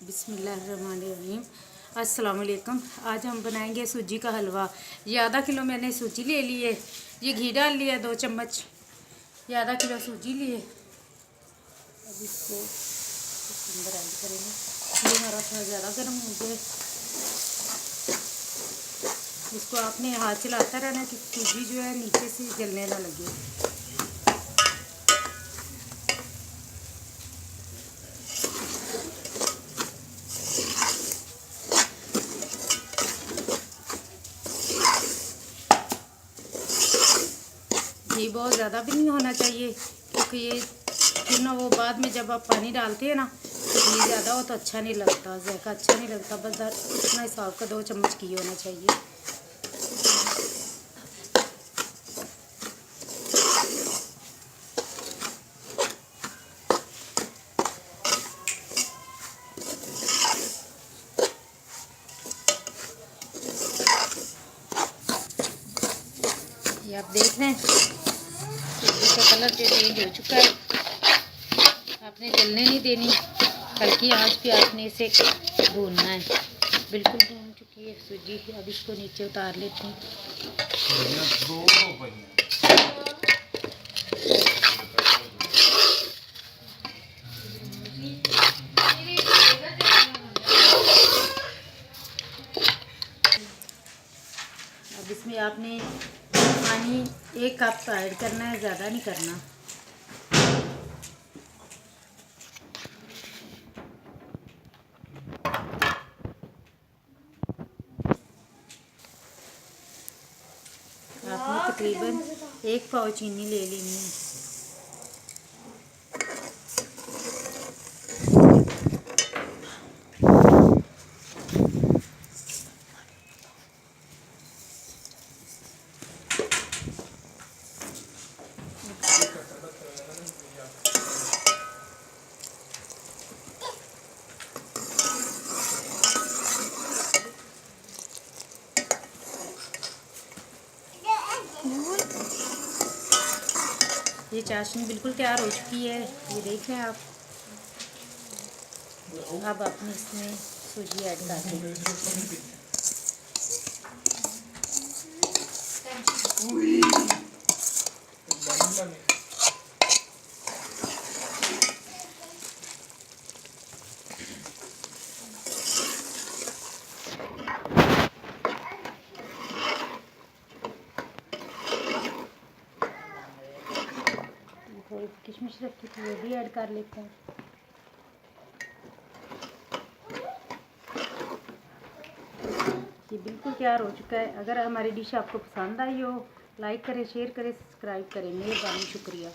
बिस्मिल्लाहिर्रहमानिर्रहीम। अस्सलाम वालेकुम। आज हम बनाएंगे सूजी का हलवा। ये आधा किलो मैंने सूजी ले ली है। ये घी डाल लिया 2 चम्मच। ये आधा किलो सूजी लिए। अब इसको अंदर ऐड करेंगे। ये हमारा थोड़ा ज़्यादा गर्म हो गया। इसको आपने हाथ चलाता रहना कि सूजी जो है नीचे से जलने ना लगे। घी बहुत ज़्यादा भी नहीं होना चाहिए, क्योंकि ये फिर ना वो बाद में जब आप पानी डालते हैं ना तो घी ज़्यादा हो तो अच्छा नहीं लगता, जायका अच्छा नहीं लगता। बस इतना हिसाब का 2 चम्मच घी होना चाहिए। ये आप देख रहे हैं सूजी का कलर जो चेंज हो चुका है। आपने जलने नहीं देनी, हल्की आंच पे आपने इसे भूनना है। बिल्कुल भून चुकी है सूजी। अब इसको नीचे उतार लेते हैं। अब इसमें आपने पानी 1 कप ऐड करना है, ज़्यादा नहीं करना। आपने तकरीबन 1 पाव चीनी ले लेनी है। ये चाशनी बिल्कुल तैयार हो चुकी है, ये देख रहे हैं आप। अब आपने इसमें सूजी ऐड कर दी। थोड़ी किशमिश रखी थी, वो भी ऐड कर लेते हैं। ये बिल्कुल तैयार हो चुका है। अगर हमारी डिश आपको पसंद आई हो, लाइक करें, शेयर करें, सब्सक्राइब करें। मेहरबानी, शुक्रिया।